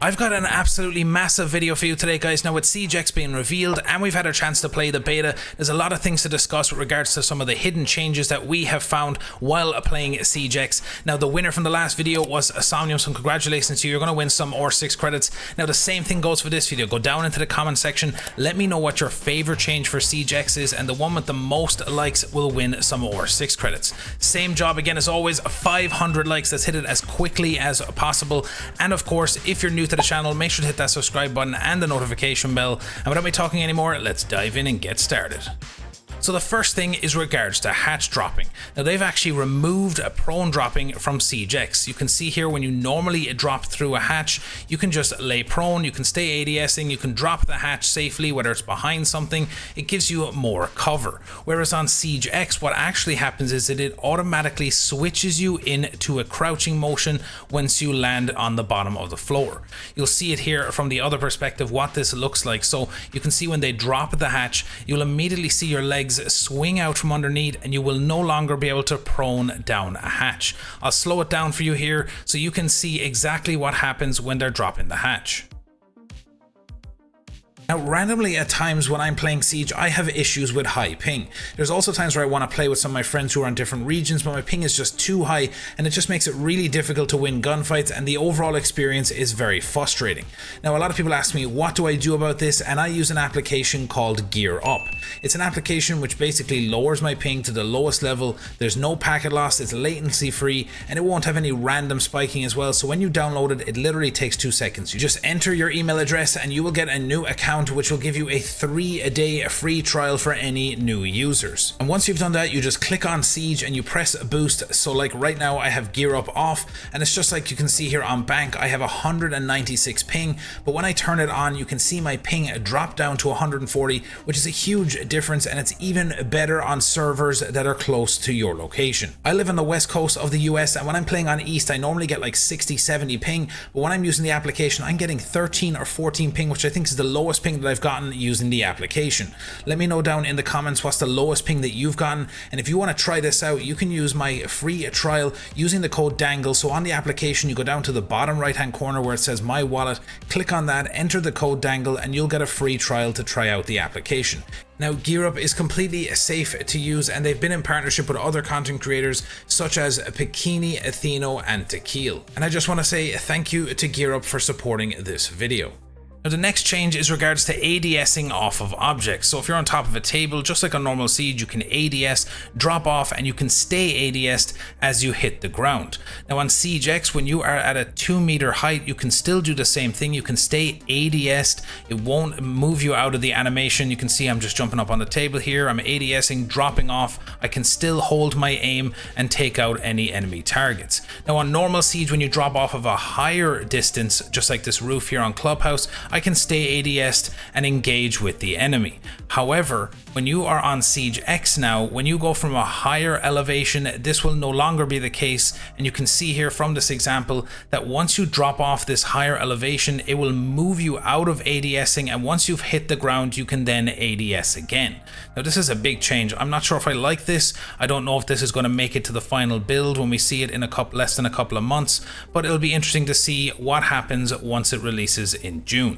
I've got an absolutely massive video for you today, guys. Now with Siege X being revealed and we've had a chance to play the beta, there's a lot of things to discuss with regards to some of the hidden changes that we have found while playing Siege X. Now the winner from the last video was Somnium, so congratulations to you. You're going to win some R6 credits. Now the same thing goes for this video. Go down into the comment section, let me know what your favorite change for Siege X is, and the one with the most likes will win some R6 credits. Same job again as always, 500 likes. Let's hit it as quickly as possible. And of course, if you're new to the channel, make sure to hit that subscribe button and the notification bell. And without me talking anymore, let's dive in and get started. So the first thing is regards to hatch dropping. Now they've actually removed a prone dropping from Siege X. You can see here when you normally drop through a hatch, you can just lay prone, you can stay ADSing, you can drop the hatch safely, whether it's behind something, it gives you more cover. Whereas on Siege X, what actually happens is that it automatically switches you into a crouching motion once you land on the bottom of the floor. You'll see it here from the other perspective what this looks like. So you can see when they drop the hatch, you'll immediately see your legs swing out from underneath and you will no longer be able to prone down a hatch. I'll slow it down for you here so you can see exactly what happens when they're dropping the hatch. Now randomly at times when I'm playing Siege, I have issues with high ping. There's also times where I want to play with some of my friends who are in different regions, but my ping is just too high and it just makes it really difficult to win gunfights, and the overall experience is very frustrating. Now a lot of people ask me, what do I do about this? And I use an application called Gear Up. It's an application which basically lowers my ping to the lowest level. There's no packet loss, it's latency free, and it won't have any random spiking as well. So when you download it, it literally takes 2 seconds. You just enter your email address and you will get a new account which will give you a 3-day free trial for any new users. And once you've done that, you just click on Siege and you press boost. So like right now I have Gear Up off, and it's just like you can see here on Bank, I have 196 ping, but when I turn it on, you can see my ping drop down to 140, which is a huge difference, and it's even better on servers that are close to your location. I live on the west coast of the US, and when I'm playing on East, I normally get like 60-70 ping, but when I'm using the application, I'm getting 13 or 14 ping, which I think is the lowest ping that I've gotten using the application. Let me know down in the comments what's the lowest ping that you've gotten, and if you want to try this out, you can use my free trial using the code DANGLE. So on the application, you go down to the bottom right hand corner where it says My Wallet, click on that, enter the code DANGLE, and you'll get a free trial to try out the application. Now Gear Up is completely safe to use, and they've been in partnership with other content creators such as Pekini, Atheno and Tequil. And I just want to say thank you to Gear Up for supporting this video. Now the next change is regards to ADSing off of objects. So if you're on top of a table, just like on normal Siege, you can ADS, drop off, and you can stay ADS'd as you hit the ground. Now on Siege X, when you are at a 2-meter height, you can still do the same thing. You can stay ADS'd. It won't move you out of the animation. You can see I'm just jumping up on the table here. I'm ADSing, dropping off. I can still hold my aim and take out any enemy targets. Now on normal Siege, when you drop off of a higher distance, just like this roof here on Clubhouse, I can stay ADS'd and engage with the enemy. However, when you are on Siege X now, when you go from a higher elevation, this will no longer be the case, and you can see here from this example that once you drop off this higher elevation, it will move you out of ADSing, and once you've hit the ground, you can then ADS again. Now this is a big change. I'm not sure if I like this. I don't know if this is going to make it to the final build when we see it in less than a couple of months, but it'll be interesting to see what happens once it releases in June.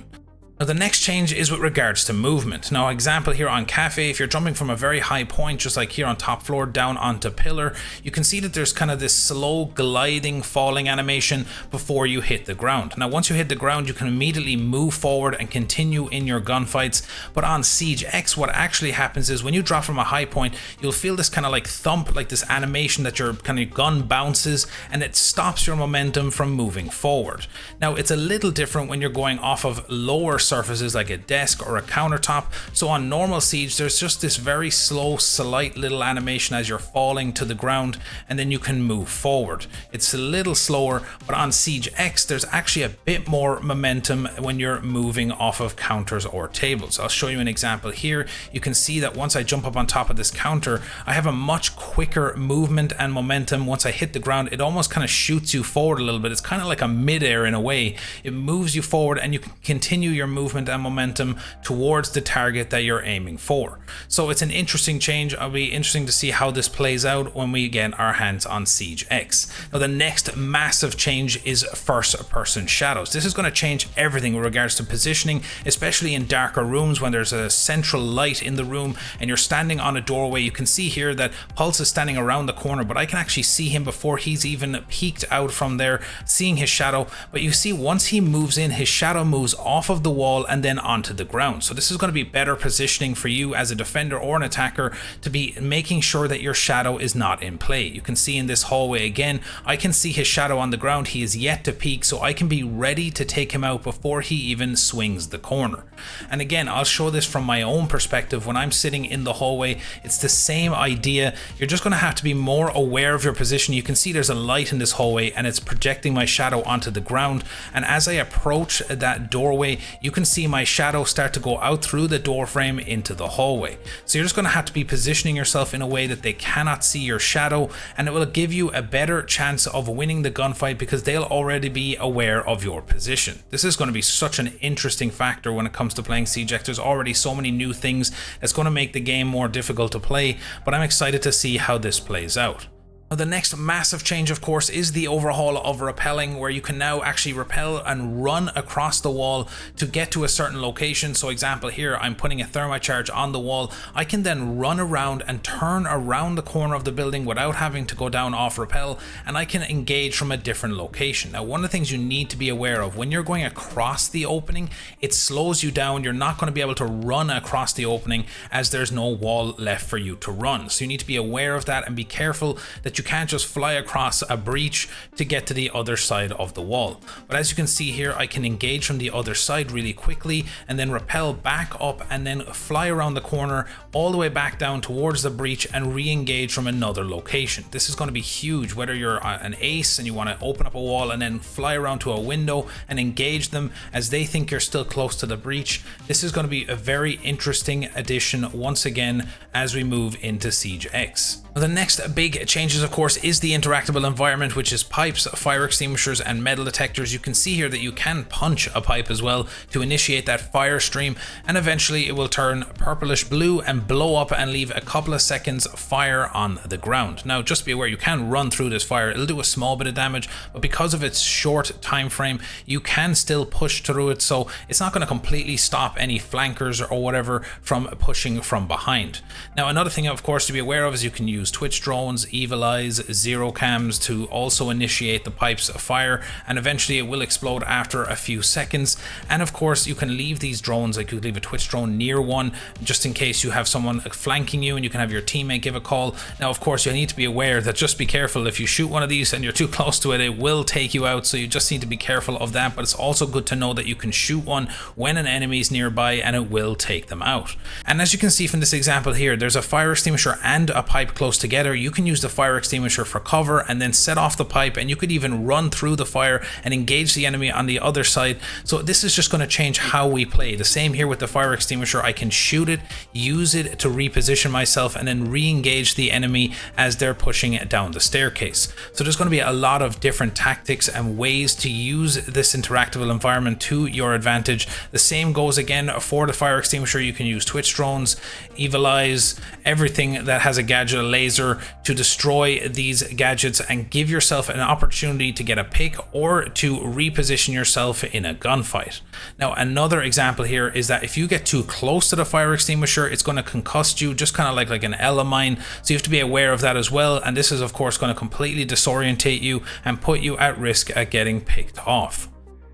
Now the next change is with regards to movement. Now example here on Cafe, if you're jumping from a very high point, just like here on top floor down onto pillar, you can see that there's kind of this slow gliding falling animation before you hit the ground. Now once you hit the ground, you can immediately move forward and continue in your gunfights. But on Siege X, what actually happens is when you drop from a high point, you'll feel this kind of like thump, like this animation that your kind of gun bounces, and it stops your momentum from moving forward. Now it's a little different when you're going off of lower surfaces like a desk or a countertop. So on normal Siege, there's just this very slow, slight little animation as you're falling to the ground, and then you can move forward. It's a little slower, but on Siege X, there's actually a bit more momentum when you're moving off of counters or tables. I'll show you an example here. You can see that once I jump up on top of this counter, I have a much quicker movement and momentum. Once I hit the ground, it almost kind of shoots you forward a little bit. It's kind of like a mid-air in a way. It moves you forward and you can continue your movement movement and momentum towards the target that you're aiming for. So it's an interesting change. It'll be interesting to see how this plays out when we get our hands on Siege X. Now the next massive change is first person shadows. This is going to change everything with regards to positioning, especially in darker rooms when there's a central light in the room and you're standing on a doorway. You can see here that Pulse is standing around the corner, but I can actually see him before he's even peeked out from there, seeing his shadow. But you see, once he moves in, his shadow moves off of the wall and then onto the ground. So this is going to be better positioning for you as a defender or an attacker to be making sure that your shadow is not in play. You can see in this hallway again, I can see his shadow on the ground. He is yet to peek, so I can be ready to take him out before he even swings the corner. And again, I'll show this from my own perspective. When I'm sitting in the hallway, it's the same idea. You're just going to have to be more aware of your position. You can see there's a light in this hallway and it's projecting my shadow onto the ground, and as I approach that doorway, you can see my shadow start to go out through the door frame into the hallway. So you're just going to have to be positioning yourself in a way that they cannot see your shadow, and it will give you a better chance of winning the gunfight because they'll already be aware of your position. This is going to be such an interesting factor when it comes to playing Siege X. There's already so many new things that's going to make the game more difficult to play, but I'm excited to see how this plays out. Now, the next massive change, of course, is the overhaul of rappelling, where you can now actually rappel and run across the wall to get to a certain location. So example here, I'm putting a thermite charge on the wall. I can then run around and turn around the corner of the building without having to go down off rappel, and I can engage from a different location. Now, one of the things you need to be aware of when you're going across the opening, it slows you down. You're not going to be able to run across the opening as there's no wall left for you to run. So you need to be aware of that and be careful that you can't just fly across a breach to get to the other side of the wall. But as you can see here, I can engage from the other side really quickly and then rappel back up and then fly around the corner all the way back down towards the breach and re-engage from another location. This is going to be huge, whether you're an ace and you want to open up a wall and then fly around to a window and engage them as they think you're still close to the breach. This is going to be a very interesting addition once again as we move into Siege X. The next big changes, of course, is the interactable environment, which is pipes, fire extinguishers, and metal detectors. You can see here that you can punch a pipe as well to initiate that fire stream, and eventually it will turn purplish blue and blow up and leave a couple of seconds fire on the ground. Now, just be aware, you can run through this fire. It'll do a small bit of damage, but because of its short time frame, you can still push through it, so it's not going to completely stop any flankers or whatever from pushing from behind. Now, another thing, of course, to be aware of is you can use Twitch drones, Evil Eyes, Zero Cams to also initiate the pipes of fire, and eventually it will explode after a few seconds. And of course, you can leave these drones, like you could leave a Twitch drone near one just in case you have someone flanking you and you can have your teammate give a call. Now, of course, you need to be aware that just be careful. If you shoot one of these and you're too close to it, it will take you out, so you just need to be careful of that. But it's also good to know that you can shoot one when an enemy is nearby and it will take them out. And as you can see from this example here, there's a fire extinguisher and a pipe close together. You can use the fire extinguisher for cover and then set off the pipe, and you could even run through the fire and engage the enemy on the other side. So this is just going to change how we play. The same here with the fire extinguisher. I can shoot it, use it to reposition myself, and then re-engage the enemy as they're pushing it down the staircase. So there's going to be a lot of different tactics and ways to use this interactable environment to your advantage. The same goes again for the fire extinguisher. You can use Twitch drones, Evil Eyes, everything that has a gadget, a laser, to destroy these gadgets and give yourself an opportunity to get a pick or to reposition yourself in a gunfight. Now, another example here is that if you get too close to the fire extinguisher, it's going to concuss you, just kind of like an Ella mine. So you have to be aware of that as well. And this is, of course, going to completely disorientate you and put you at risk at getting picked off.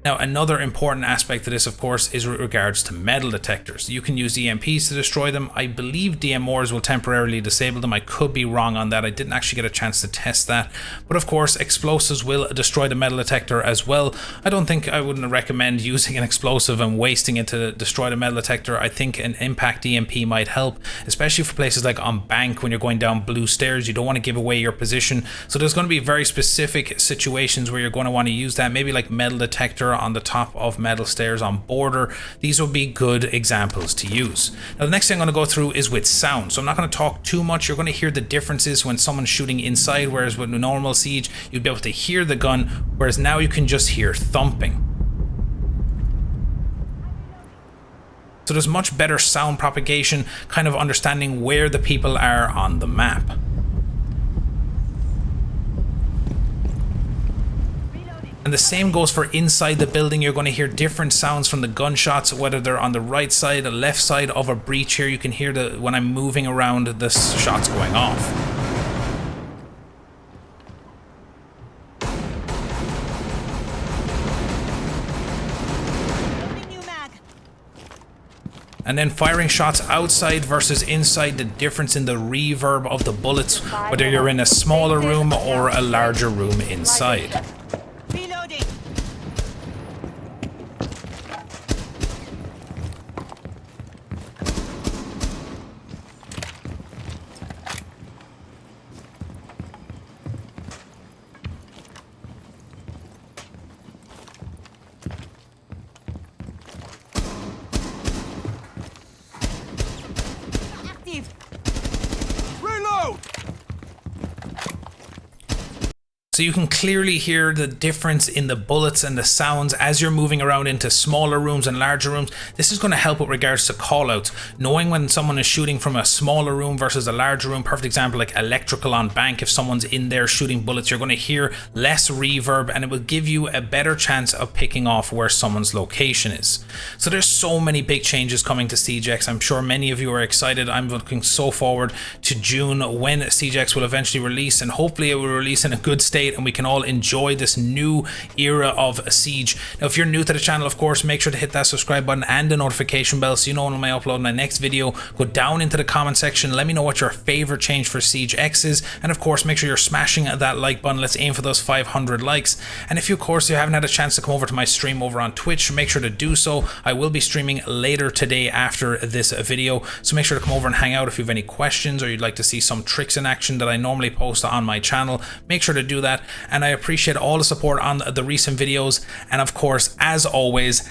Now, another important aspect to this, of course, is with regards to metal detectors. You can use EMPs to destroy them. I believe DMRs will temporarily disable them. I could be wrong on that. I didn't actually get a chance to test that. But of course, explosives will destroy the metal detector as well. I wouldn't recommend using an explosive and wasting it to destroy the metal detector. I think an impact EMP might help, especially for places like on bank when you're going down blue stairs. You don't want to give away your position. So there's going to be very specific situations where you're going to want to use that, maybe like metal detector on the top of metal stairs on border. These will be good examples to use. Now, the next thing I'm going to go through is with sound. So I'm not going to talk too much. You're going to hear the differences when someone's shooting inside, whereas with normal Siege, you'd be able to hear the gun, whereas now you can just hear thumping. So there's much better sound propagation, kind of understanding where the people are on the map. And the same goes for inside the building. You're going to hear different sounds from the gunshots, whether they're on the right side, the left side of a breach here. You can hear when I'm moving around, the shots going off. And then firing shots outside versus inside, the difference in the reverb of the bullets, whether you're in a smaller room or a larger room inside. Reloading. Active. Reload! So you can clearly hear the difference in the bullets and the sounds as you're moving around into smaller rooms and larger rooms. This is going to help with regards to callouts. Knowing when someone is shooting from a smaller room versus a larger room, perfect example like electrical on bank, if someone's in there shooting bullets, you're going to hear less reverb and it will give you a better chance of picking off where someone's location is. So there's so many big changes coming to Siege X. I'm sure many of you are excited. I'm looking so forward to June when Siege X will eventually release, and hopefully it will release in a good state and we can all enjoy this new era of Siege. Now, if you're new to the channel, of course, make sure to hit that subscribe button and the notification bell so you know when I upload my next video. Go down into the comment section, let me know what your favorite change for Siege X is, and of course make sure you're smashing that like button. Let's aim for those 500 likes. And if you, of course, you haven't had a chance to come over to my stream over on Twitch, make sure to do so. I will be streaming later today after this video, so make sure to come over and hang out. If you have any questions or you'd like to see some tricks in action that I normally post on my channel, make sure to do that. And I appreciate all the support on the recent videos. And of course, as always,